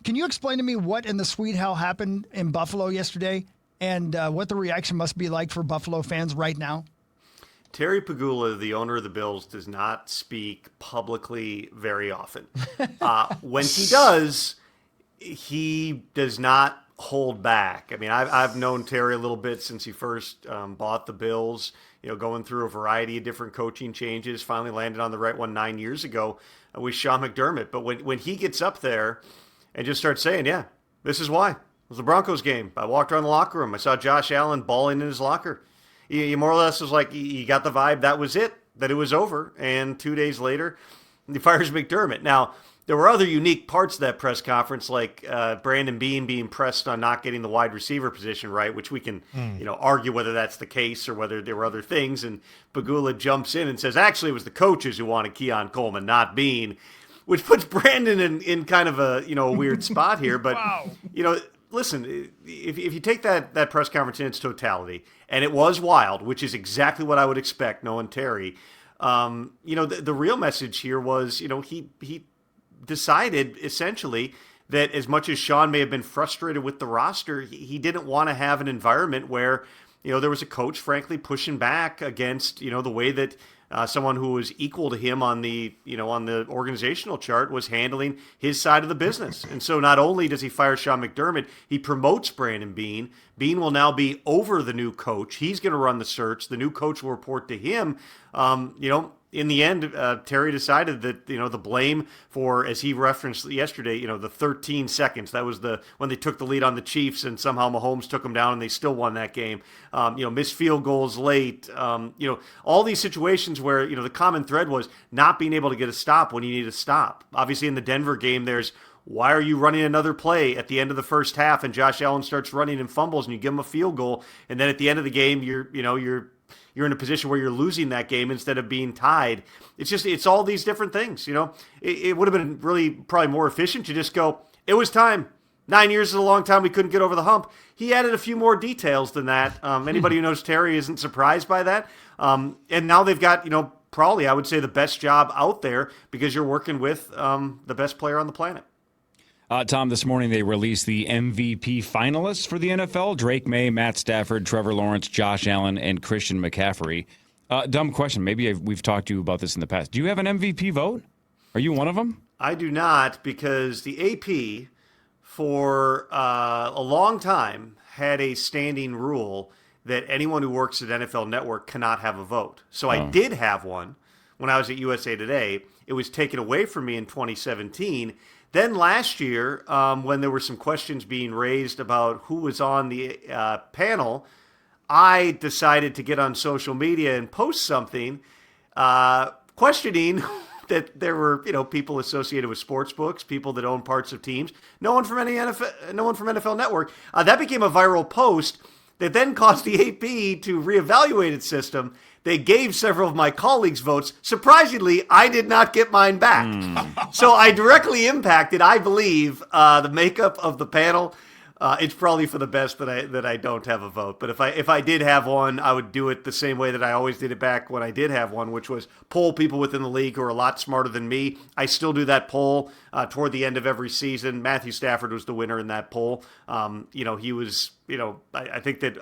Can you explain to me what in the sweet hell happened in Buffalo yesterday and what the reaction must be like for Buffalo fans right now? Terry Pagula, the owner of the Bills, does not speak publicly very often. When he does not hold back. I mean, I've known Terry a little bit since he first bought the Bills, going through a variety of different coaching changes, finally landed on the right one 9 years ago with Sean McDermott. But when he gets up there and just starts saying, yeah, this is why. It was the Broncos game. I walked around the locker room. I saw Josh Allen bawling in his locker. He more or less was like, he got the vibe that was it, that it was over. And 2 days later, he fires McDermott. Now, there were other unique parts of that press conference, like Brandon Beane being pressed on not getting the wide receiver position right, which we can argue whether that's the case or whether there were other things. And Pagula jumps in and says, actually, it was the coaches who wanted Keon Coleman, not Beane, which puts Brandon in kind of a weird spot here. But, Wow. Listen, if you take that press conference in its totality, and it was wild, which is exactly what I would expect knowing Terry, the real message here was, he decided essentially that as much as Sean may have been frustrated with the roster, he didn't want to have an environment where, there was a coach, frankly, pushing back against, the way that someone who was equal to him on the organizational chart was handling his side of the business. And so not only does he fire Sean McDermott, he promotes Brandon Beane. Beane will now be over the new coach. He's going to run the search. The new coach will report to him. In the end, Terry decided that, the blame for, as he referenced yesterday, the 13 seconds, that was when they took the lead on the Chiefs and somehow Mahomes took them down and they still won that game. Missed field goals late, all these situations where, the common thread was not being able to get a stop when you need a stop. Obviously in the Denver game, there's, why are you running another play at the end of the first half and Josh Allen starts running and fumbles and you give him a field goal. And then at the end of the game, you're in a position where you're losing that game instead of being tied. It's all these different things, It would have been really probably more efficient to just go, it was time. 9 years is a long time. We couldn't get over the hump. He added a few more details than that. Anybody who knows Terry isn't surprised by that. And now they've got, probably I would say the best job out there because you're working with the best player on the planet. Tom, this morning they released the MVP finalists for the NFL. Drake May, Matt Stafford, Trevor Lawrence, Josh Allen, and Christian McCaffrey. Dumb question. Maybe we've talked to you about this in the past. Do you have an MVP vote? Are you one of them? I do not, because the AP for a long time had a standing rule that anyone who works at NFL Network cannot have a vote. So I did have one when I was at USA Today. It was taken away from me in 2017. Then last year, when there were some questions being raised about who was on the panel, I decided to get on social media and post something questioning that there were, people associated with sports books, people that own parts of teams, no one from NFL Network. That became a viral post that then caused the AP to reevaluate its system. They gave several of my colleagues votes. Surprisingly, I did not get mine back. So I directly impacted, I believe, the makeup of the panel. It's probably for the best that I don't have a vote. But if I did have one, I would do it the same way that I always did it back when I did have one, which was poll people within the league who are a lot smarter than me. I still do that poll toward the end of every season. Matthew Stafford was the winner in that poll. He was, I think that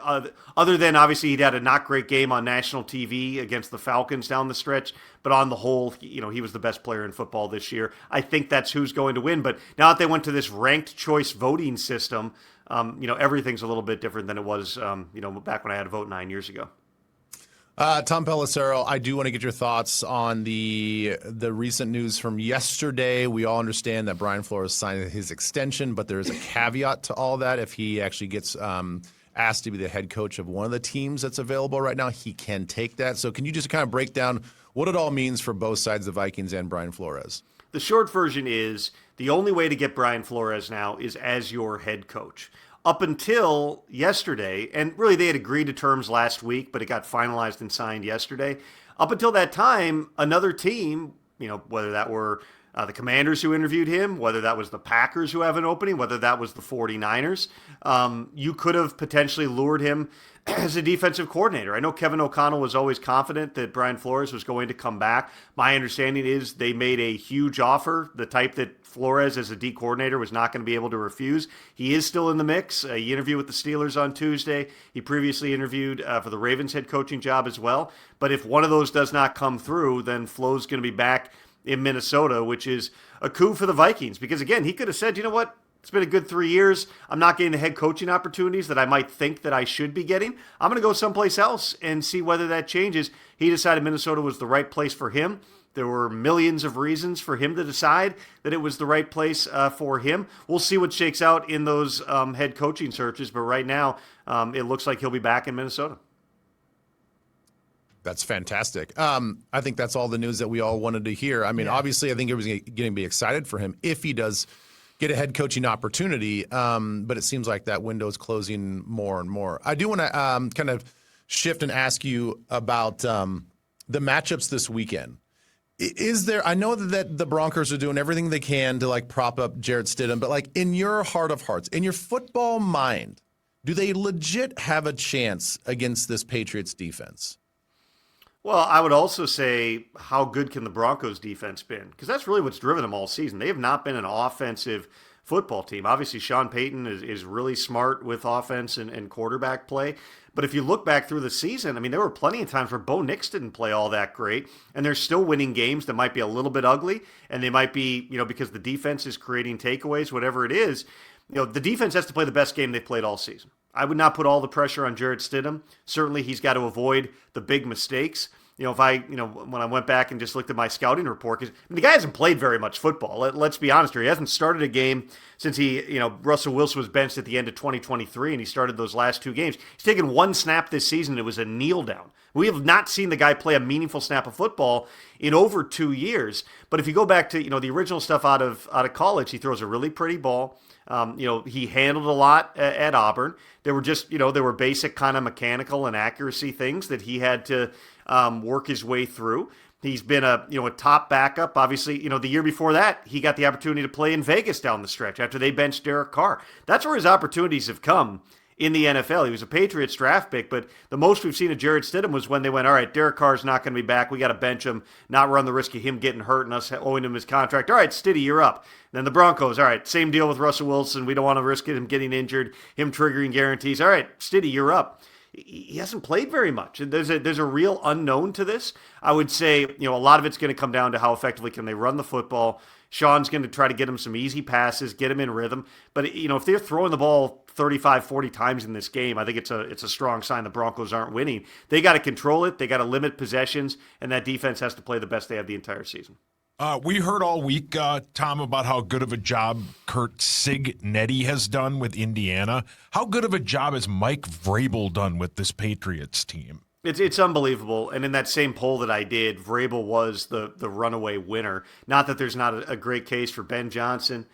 other than obviously he'd had a not great game on national TV against the Falcons down the stretch, but on the whole, he was the best player in football this year. I think that's who's going to win. But now that they went to this ranked choice voting system, everything's a little bit different than it was, back when I had a vote 9 years ago. Tom Pelissero, I do want to get your thoughts on the recent news from yesterday. We all understand that Brian Flores signed his extension, but there is a caveat to all that. If he actually gets asked to be the head coach of one of the teams that's available right now, he can take that. So can you just kind of break down what it all means for both sides, the Vikings and Brian Flores? The short version is the only way to get Brian Flores now is as your head coach. Up until yesterday, and really they had agreed to terms last week, but it got finalized and signed yesterday. Up until that time, another team, whether that were the Commanders who interviewed him, whether that was the Packers who have an opening, whether that was the 49ers. You could have potentially lured him as a defensive coordinator. I know Kevin O'Connell was always confident that Brian Flores was going to come back. My understanding is they made a huge offer, the type that Flores as a D coordinator was not going to be able to refuse. He is still in the mix. He interviewed with the Steelers on Tuesday. He previously interviewed for the Ravens head coaching job as well. But if one of those does not come through, then Flo's going to be back in Minnesota, which is a coup for the Vikings. Because again, he could have said, you know what? It's been a good 3 years. I'm not getting the head coaching opportunities that I might think that I should be getting. I'm going to go someplace else and see whether that changes. He decided Minnesota was the right place for him. There were millions of reasons for him to decide that it was the right place for him. We'll see what shakes out in those head coaching searches, but right now it looks like he'll be back in Minnesota. That's fantastic. I think that's all the news that we all wanted to hear. I mean, obviously, I think everyone's going to be excited for him if he does get a head coaching opportunity, but it seems like that window is closing more and more. I do want to kind of shift and ask you about the matchups this weekend. Is there? I know that the Broncos are doing everything they can to like prop up Jarrett Stidham, but like in your heart of hearts, in your football mind, do they legit have a chance against this Patriots defense? Well, I would also say, how good can the Broncos defense been? Because that's really what's driven them all season. They have not been an offensive football team. Obviously, Sean Payton is really smart with offense and quarterback play. But if you look back through the season, I mean, there were plenty of times where Bo Nix didn't play all that great, and they're still winning games that might be a little bit ugly, and they might be, because the defense is creating takeaways, whatever it is. The defense has to play the best game they've played all season. I would not put all the pressure on Jarrett Stidham. Certainly, he's got to avoid the big mistakes. If I, when I went back and just looked at my scouting report, because the guy hasn't played very much football. Let's be honest here. He hasn't started a game since Russell Wilson was benched at the end of 2023, and he started those last 2 games. He's taken 1 snap this season. It was a kneel down. We have not seen the guy play a meaningful snap of football in over 2 years. But if you go back to, the original stuff out of college, he throws a really pretty ball. He handled a lot at Auburn. There were just, there were basic kind of mechanical and accuracy things that he had to work his way through. He's been a top backup. Obviously, the year before that, he got the opportunity to play in Vegas down the stretch after they benched Derek Carr. That's where his opportunities have come in the NFL. He was a Patriots draft pick, but the most we've seen of Jarrett Stidham was when they went, all right, Derek Carr's not going to be back. We got to bench him, not run the risk of him getting hurt and us owing him his contract. All right, Stiddy, you're up. Then the Broncos, all right, same deal with Russell Wilson. We don't want to risk him getting injured, him triggering guarantees. All right, Stiddy, you're up. He hasn't played very much. There's a real unknown to this. I would say, a lot of it's going to come down to how effectively can they run the football. Sean's going to try to get him some easy passes, get him in rhythm. But, if they're throwing the ball 35, 40 times in this game, I think it's a strong sign the Broncos aren't winning. They got to control it. They got to limit possessions, and that defense has to play the best they have the entire season. We heard all week, Tom, about how good of a job Kurt Signetti has done with Indiana. How good of a job has Mike Vrabel done with this Patriots team? It's unbelievable. And in that same poll that I did, Vrabel was the runaway winner. Not that there's not a great case for Ben Johnson,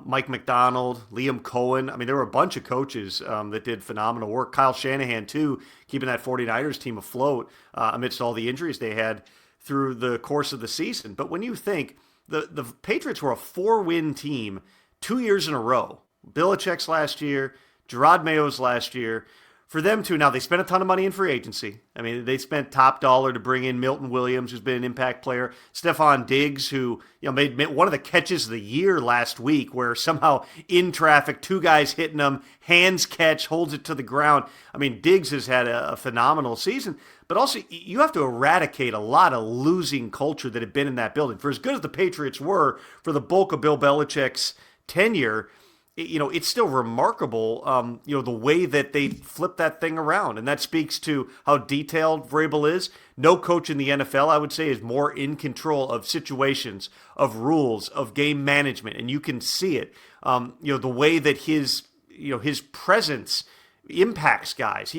Mike McDonald, Liam Cohen. I mean, there were a bunch of coaches that did phenomenal work. Kyle Shanahan, too, keeping that 49ers team afloat amidst all the injuries they had through the course of the season. But when you think the Patriots were a 4-win team 2 years in a row, Belichick's last year, Gerard Mayo's last year, for them to, now they spent a ton of money in free agency. I mean, they spent top dollar to bring in Milton Williams, who's been an impact player, Stephon Diggs, who made one of the catches of the year last week, where somehow in traffic, 2 guys hitting him, hands catch, holds it to the ground. I mean, Diggs has had a phenomenal season. But also, you have to eradicate a lot of losing culture that had been in that building. For as good as the Patriots were for the bulk of Bill Belichick's tenure, it's still remarkable, the way that they flipped that thing around. And that speaks to how detailed Vrabel is. No coach in the NFL, I would say, is more in control of situations, of rules, of game management. And you can see it, the way that his presence impacts guys.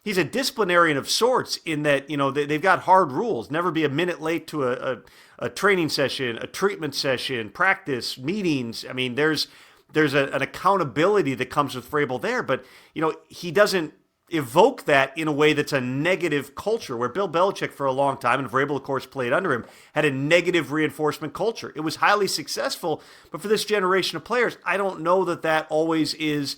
He's a disciplinarian of sorts in that, they've got hard rules. Never be a minute late to a training session, a treatment session, practice, meetings. I mean, there's an accountability that comes with Vrabel there, but, he doesn't evoke that in a way that's a negative culture, where Bill Belichick for a long time, and Vrabel, of course, played under him, had a negative reinforcement culture. It was highly successful, but for this generation of players, I don't know that that always is,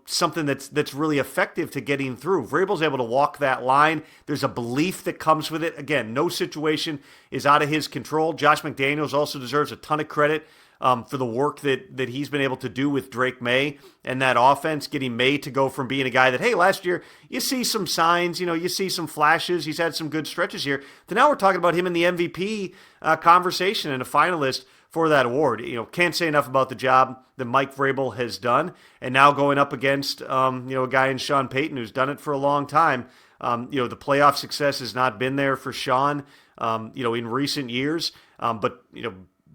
something that's really effective to getting through. Vrabel's able to walk that line. There's a belief that comes with it. Again, no situation is out of his control. Josh McDaniels also deserves a ton of credit for the work that he's been able to do with Drake May and that offense, getting May to go from being a guy that, hey, last year you see some signs, you see some flashes, he's had some good stretches here, to now we're talking about him in the MVP conversation and a finalist for that award. Can't say enough about the job that Mike Vrabel has done, and now going up against a guy in Sean Payton who's done it for a long time. The playoff success has not been there for Sean, in recent years, but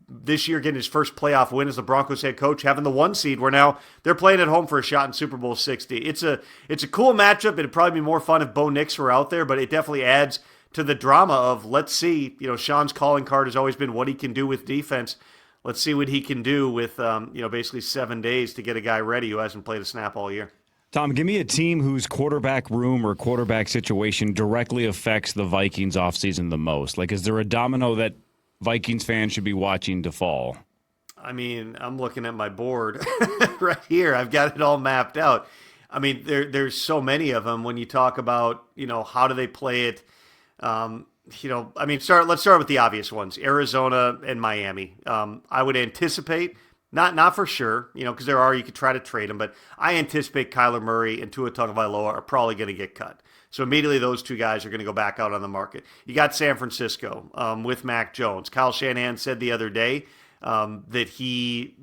this year getting his first playoff win as the Broncos head coach, having the 1 seed, where now they're playing at home for a shot in Super Bowl 60. It's a cool matchup. It'd probably be more fun if Bo Nix were out there, but it definitely adds to the drama of, let's see, Sean's calling card has always been what he can do with defense. Let's see what he can do with, basically 7 days to get a guy ready who hasn't played a snap all year. Tom, give me a team whose quarterback room or quarterback situation directly affects the Vikings offseason the most. Like, is there a domino that Vikings fans should be watching to fall? I mean, I'm looking at my board right here. I've got it all mapped out. I mean, there's so many of them when you talk about, how do they play it? Let's start with the obvious ones, Arizona and Miami. I would anticipate, not for sure, because you could try to trade them, but I anticipate Kyler Murray and Tua Tagovailoa are probably going to get cut. So immediately those two guys are going to go back out on the market. You got San Francisco with Mac Jones. Kyle Shanahan said the other day that he,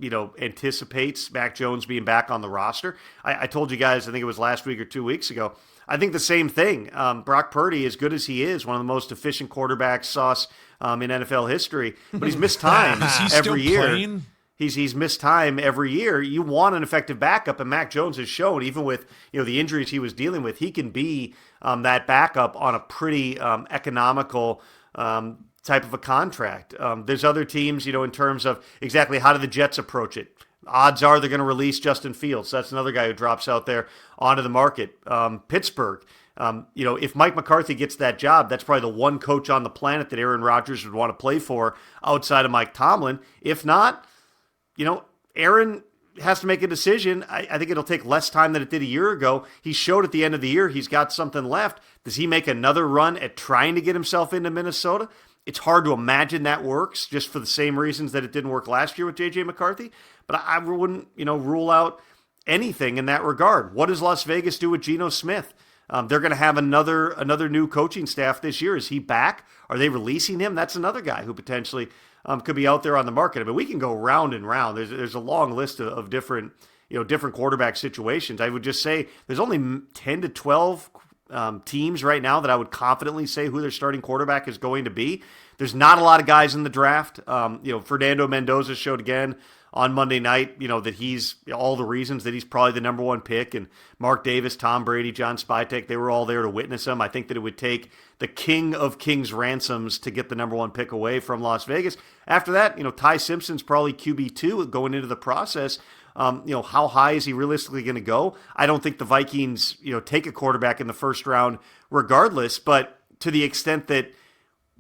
anticipates Mac Jones being back on the roster. I told you guys, I think it was last week or 2 weeks ago, I think the same thing. Brock Purdy, as good as he is, one of the most efficient quarterbacks sauce in NFL history, but he's missed time every year. Playing? He's missed time every year. You want an effective backup, and Mac Jones has shown, even with the injuries he was dealing with, he can be that backup on a pretty economical type of a contract. There's other teams, in terms of exactly how do the Jets approach it. Odds are they're going to release Justin Fields. That's another guy who drops out there onto the market. Pittsburgh. If Mike McCarthy gets that job, that's probably the one coach on the planet that Aaron Rodgers would want to play for outside of Mike Tomlin. If not, Aaron has to make a decision. I think it'll take less time than it did a year ago. He showed at the end of the year he's got something left. Does he make another run at trying to get himself into Minnesota? It's hard to imagine that works, just for the same reasons that it didn't work last year with J.J. McCarthy. But I wouldn't, rule out anything in that regard. What does Las Vegas do with Geno Smith? They're going to have another new coaching staff this year. Is he back? Are they releasing him? That's another guy who potentially could be out there on the market. I mean, we can go round and round. There's a long list of different quarterback situations. I would just say there's only 10 to 12 teams right now that I would confidently say who their starting quarterback is going to be. There's not a lot of guys in the draft. Fernando Mendoza showed again on Monday night, that he's all the reasons that he's probably the number one pick, and Mark Davis, Tom Brady, John Spytek, they were all there to witness him. I think that it would take the king of kings ransoms to get the number one pick away from Las Vegas. After that, Ty Simpson's probably QB2 going into the process. How high is he realistically going to go? I don't think the Vikings, take a quarterback in the first round regardless, but to the extent that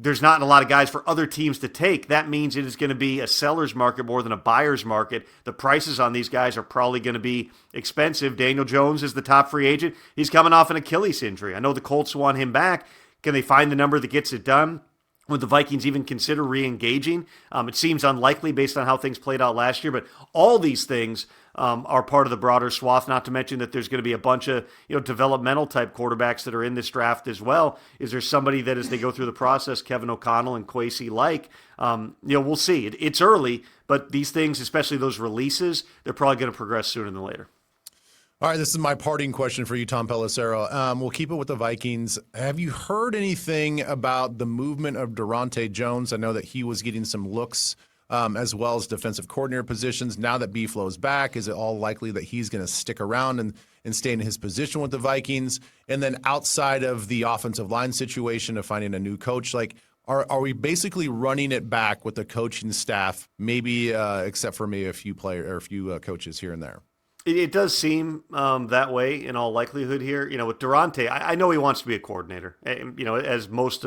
there's not a lot of guys for other teams to take, that means it is going to be a seller's market more than a buyer's market. The prices on these guys are probably going to be expensive. Daniel Jones is the top free agent. He's coming off an Achilles injury. I know the Colts want him back. Can they find the number that gets it done? Would the Vikings even consider re-engaging? It seems unlikely based on how things played out last year, but all these things are part of the broader swath, not to mention that there's going to be a bunch of developmental type quarterbacks that are in this draft as well. Is there somebody that as they go through the process, Kevin O'Connell and Kwesi like? We'll see. It's early, but these things, especially those releases, they're probably going to progress sooner than later. All right, this is my parting question for you, Tom Pelissero. We'll keep it with the Vikings. Have you heard anything about the movement of Durante Jones? I know that he was getting some looks as well as defensive coordinator positions. Now that B-Flow's back, is it all likely that he's going to stick around and stay in his position with the Vikings? And then outside of the offensive line situation of finding a new coach, are we basically running it back with the coaching staff, maybe except for maybe a few coaches here and there? It does seem that way in all likelihood here. With Durante, I know he wants to be a coordinator. As most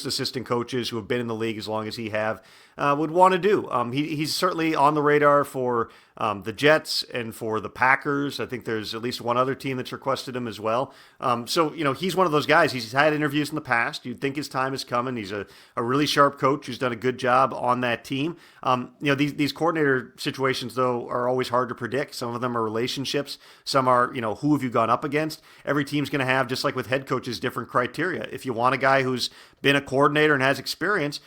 assistant coaches who have been in the league as long as he have would want to do. He's certainly on the radar for the Jets and for the Packers. I think there's at least one other team that's requested him as well. So he's one of those guys. He's had interviews in the past. You'd think his time is coming. He's a really sharp coach who's done a good job on that team. These coordinator situations, though, are always hard to predict. Some of them are relationships. Some are, who have you gone up against? Every team's going to have, just like with head coaches, different criteria. If you want a guy who's been a coordinator and has experience,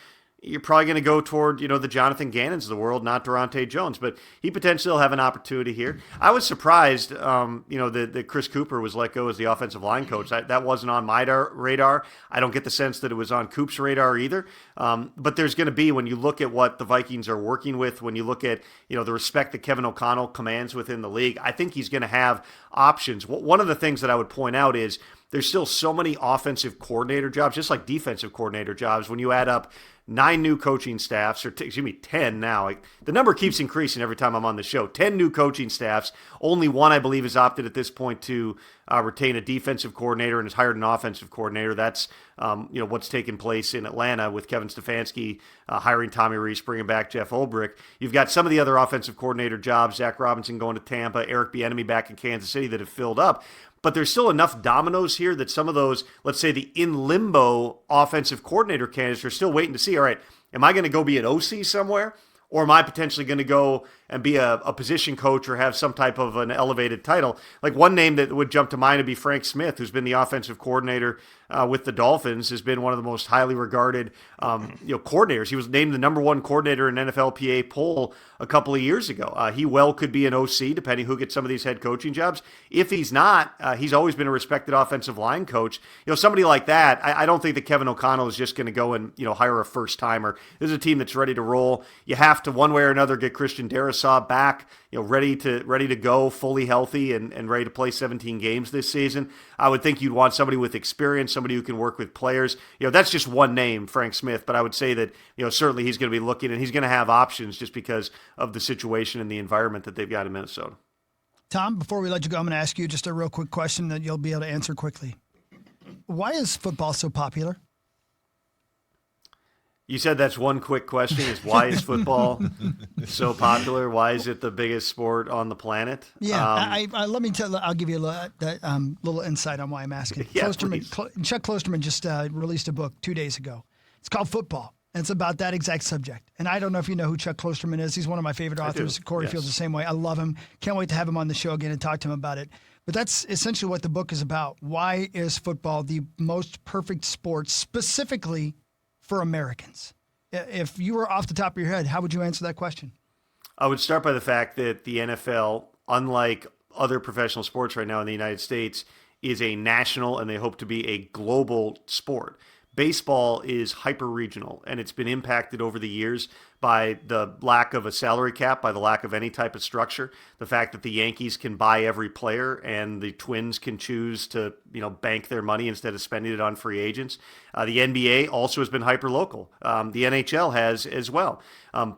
you're probably going to go toward, the Jonathan Gannons of the world, not Durante Jones. But he potentially will have an opportunity here. I was surprised, that Chris Cooper was let go as the offensive line coach. That wasn't on my radar. I don't get the sense that it was on Coop's radar either. But there's going to be, when you look at what the Vikings are working with, when you look at, the respect that Kevin O'Connell commands within the league, I think he's going to have options. One of the things that I would point out is there's still so many offensive coordinator jobs, just like defensive coordinator jobs. When you add up 9 new coaching staffs, or 10 now. The number keeps increasing every time I'm on the show. 10 new coaching staffs. Only one, I believe, has opted at this point to retain a defensive coordinator and has hired an offensive coordinator. That's what's taken place in Atlanta with Kevin Stefanski hiring Tommy Rees, bringing back Jeff Ulbrich. You've got some of the other offensive coordinator jobs, Zach Robinson going to Tampa, Eric Bieniemy back in Kansas City, that have filled up. But there's still enough dominoes here that some of those, let's say the in limbo offensive coordinator candidates, are still waiting to see, all right, am I going to go be an OC somewhere? Or am I potentially going to go and be a position coach or have some type of an elevated title? Like one name that would jump to mind would be Frank Smith, who's been the offensive coordinator with the Dolphins, has been one of the most highly regarded coordinators. He was named the number 1 coordinator in NFLPA poll a couple of years ago. He well could be an OC, depending who gets some of these head coaching jobs. If he's not, he's always been a respected offensive line coach. Somebody like that, I don't think that Kevin O'Connell is just going to go and hire a first timer. This is a team that's ready to roll. You have to, one way or another, get Christian Darrisaw back, ready to go, fully healthy and ready to play 17 games this season. I would think you'd want somebody with experience, somebody who can work with players. That's just one name, Frank Smith, but I would say that, certainly he's going to be looking, and he's going to have options just because of the situation and the environment that they've got in Minnesota. Tom, before we let you go, I'm going to ask you just a real quick question that you'll be able to answer quickly. Why is football so popular? You said that's one quick question, is why is football so popular? Why is it the biggest sport on the planet? Yeah, let me tell. I'll give you a little insight on why I'm asking. Yeah, Chuck Klosterman just released a book 2 days ago. It's called Football, and it's about that exact subject. And I don't know if you know who Chuck Klosterman is. He's one of my favorite authors. Corey feels the same way. I love him. Can't wait to have him on the show again and talk to him about it. But that's essentially what the book is about. Why is football the most perfect sport, specifically for Americans? If you were off the top of your head, how would you answer that question? I would start by the fact that the NFL, unlike other professional sports right now in the United States, is a national, and they hope to be a global sport. Baseball is hyper-regional, and it's been impacted over the years by the lack of a salary cap, by the lack of any type of structure, the fact that the Yankees can buy every player and the Twins can choose to, bank their money instead of spending it on free agents. The NBA also has been hyper-local. The NHL has as well.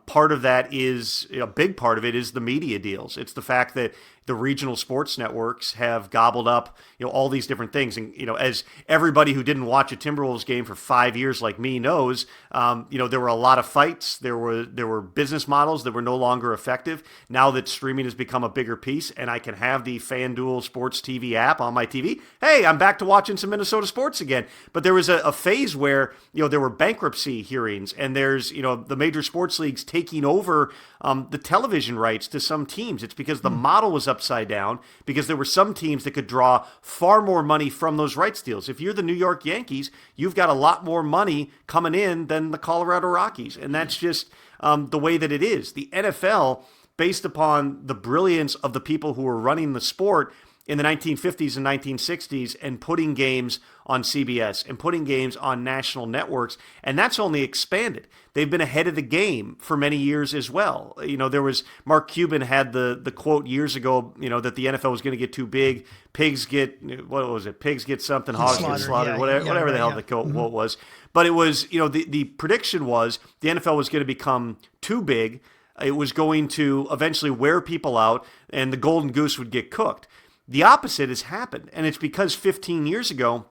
Part of that is, a big part of it is the media deals. It's the fact that the regional sports networks have gobbled up, all these different things. And, as everybody who didn't watch a Timberwolves game for 5 years like me knows, there were a lot of fights. There were business models that were no longer effective. Now that streaming has become a bigger piece and I can have the FanDuel Sports TV app on my TV, hey, I'm back to watching some Minnesota sports again. But there was a phase where, there were bankruptcy hearings and there's, the major sports leagues taking over the television rights to some teams. It's because the model was upside down, because there were some teams that could draw far more money from those rights deals. If you're the New York Yankees, you've got a lot more money coming in than the Colorado Rockies. And that's just the way that it is. The NFL, based upon the brilliance of the people who were running the sport in the 1950s and 1960s and putting games on CBS and putting games on national networks, and that's only expanded. They've been ahead of the game for many years as well. There was Mark Cuban had the quote years ago, that the NFL was going to get too big. Pigs get, what was it? Pigs get something, hogs get slaughtered, whatever the hell the quote was. But it was, the prediction was the NFL was going to become too big. It was going to eventually wear people out, and the golden goose would get cooked. The opposite has happened, and it's because 15 years ago,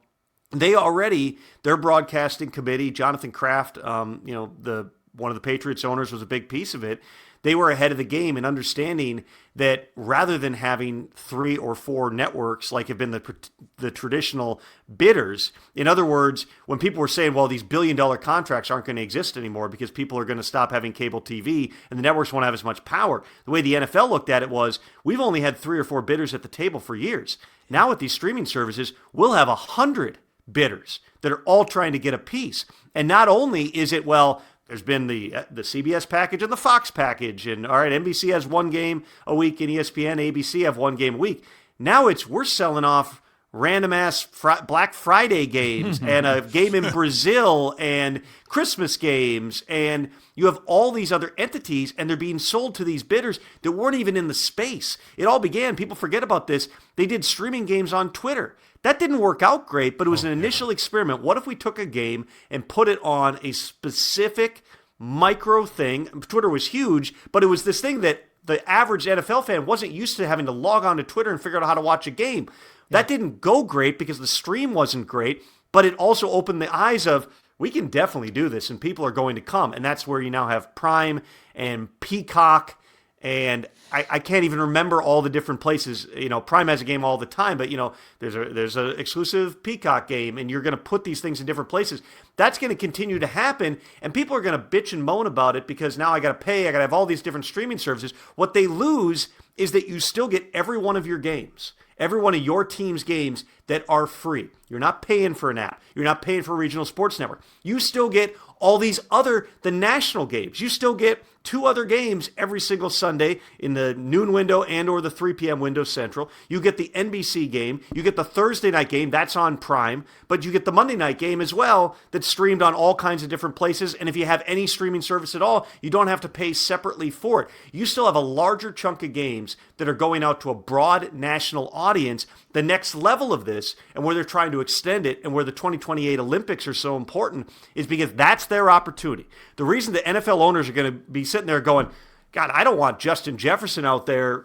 their broadcasting committee, Jonathan Kraft, one of the Patriots owners was a big piece of it. They were ahead of the game in understanding that rather than having 3 or 4 networks like have been the traditional bidders, in other words, when people were saying, well, these billion-dollar contracts aren't going to exist anymore because people are going to stop having cable TV and the networks won't have as much power, the way the NFL looked at it was, we've only had 3 or 4 bidders at the table for years. Now with these streaming services, we'll have 100 bidders that are all trying to get a piece. And not only is it, well, there's been the CBS package and the Fox package, and all right, NBC has 1 game a week, and ESPN, ABC have 1 game a week. Now we're selling off random-ass Black Friday games and a game in Brazil and Christmas games, and you have all these other entities, and they're being sold to these bidders that weren't even in the space. It all began, people forget about this, they did streaming games on Twitter. That didn't work out great, but it was an initial experiment. What if we took a game and put it on a specific micro thing? Twitter was huge, but it was this thing that the average NFL fan wasn't used to having to log on to Twitter and figure out how to watch a game. That didn't go great because the stream wasn't great, but it also opened the eyes of, we can definitely do this, and people are going to come. And that's where you now have Prime and Peacock, and I can't even remember all the different places. Prime has a game all the time, but there's an exclusive Peacock game, and you're going to put these things in different places. That's going to continue to happen, and people are going to bitch and moan about it because now I got to pay, I got to have all these different streaming services. What they lose is that you still get every one of your games, every one of your team's games that are free. You're not paying for an app. You're not paying for a regional sports network. You still get all these the national games. You still get 2 other games every single Sunday in the noon window and or the 3 p.m. window central. You get the NBC game. You get the Thursday night game. That's on Prime. But you get the Monday night game as well that's streamed on all kinds of different places. And if you have any streaming service at all, you don't have to pay separately for it. You still have a larger chunk of games that are going out to a broad national audience. The next level of this, and where they're trying to extend it, and where the 2028 Olympics are so important, is because that's their opportunity. The reason the NFL owners are going to be sitting there going, God, I don't want Justin Jefferson out there,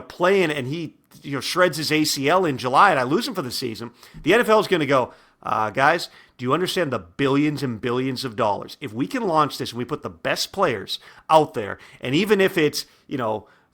playing, and he shreds his ACL in July, and I lose him for the season. The NFL is going to go, guys, do you understand the billions and billions of dollars? If we can launch this and we put the best players out there, and even if it's,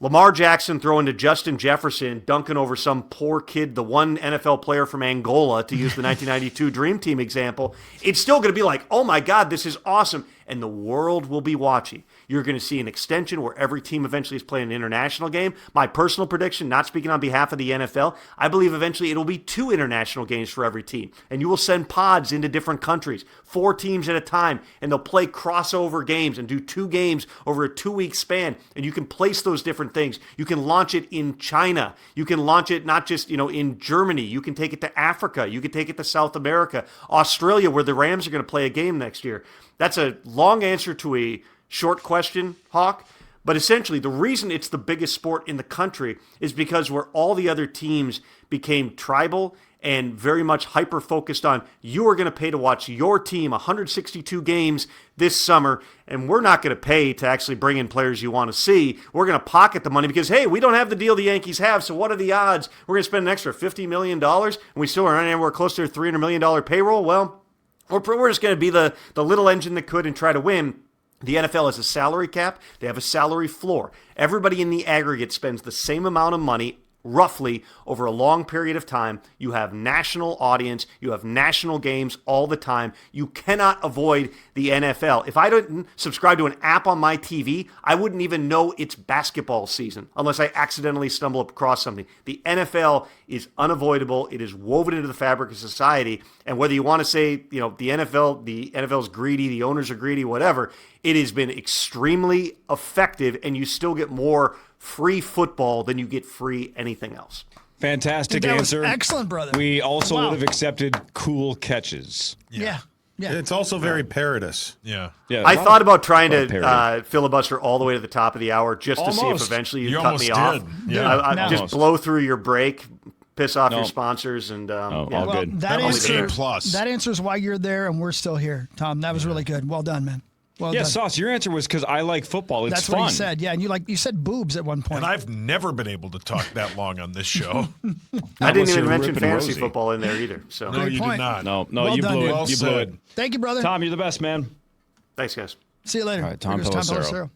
Lamar Jackson throwing to Justin Jefferson, dunking over some poor kid, the one NFL player from Angola, to use the 1992 Dream Team example, it's still going to be like, oh my God, this is awesome. And the world will be watching. You're going to see an extension where every team eventually is playing an international game. My personal prediction, not speaking on behalf of the NFL, I believe eventually it'll be 2 international games for every team. And you will send pods into different countries, 4 teams at a time, and they'll play crossover games and do 2 games over a 2-week span. And you can place those different things. You can launch it in China. You can launch it not just, in Germany. You can take it to Africa. You can take it to South America, Australia, where the Rams are going to play a game next year. That's a long answer to a short question, Hawk. But essentially, the reason it's the biggest sport in the country is because where all the other teams became tribal and very much hyper-focused on, you are going to pay to watch your team 162 games this summer, and we're not going to pay to actually bring in players you want to see. We're going to pocket the money because, hey, we don't have the deal the Yankees have, so what are the odds? We're going to spend an extra $50 million, and we still are anywhere close to a $300 million payroll? Well, we're just going to be the little engine that could and try to win. The NFL has a salary cap. They have a salary floor. Everybody in the aggregate spends the same amount of money roughly over a long period of time. You have national audience. You have national games all the time. You cannot avoid the NFL. If I didn't subscribe to an app on my TV, I wouldn't even know it's basketball season unless I accidentally stumble across something. The NFL is unavoidable. It is woven into the fabric of society. And whether you want to say, the NFL is greedy, the owners are greedy, whatever, it has been extremely effective, and you still get more free football than you get free anything else. Fantastic that answer. Was excellent, brother. We also would have accepted cool catches. Yeah. It's also very parodious. Yeah. I thought about trying to filibuster all the way to the top of the hour just to see if eventually you'd cut me off. Yeah. Just blow through your break, piss off your sponsors, and all Well, good. that was answer, A+. that answers why you're there and we're still here, Tom. That was really good. Well done, man. Well Yeah, done. Sauce, your answer was because I like football. It's That's fun. what he said. Yeah, and you said boobs at one point. And I've never been able to talk that long on this show. I didn't unless even you're mention ripping fantasy Rosie. football in there either. So No, you point. did not. No, Well you done, blew dude. it. Well You blew it. said. Thank you, brother. Tom, you're the best, man. thanks, guys. See you later. All right, Tom There goes Pelissero.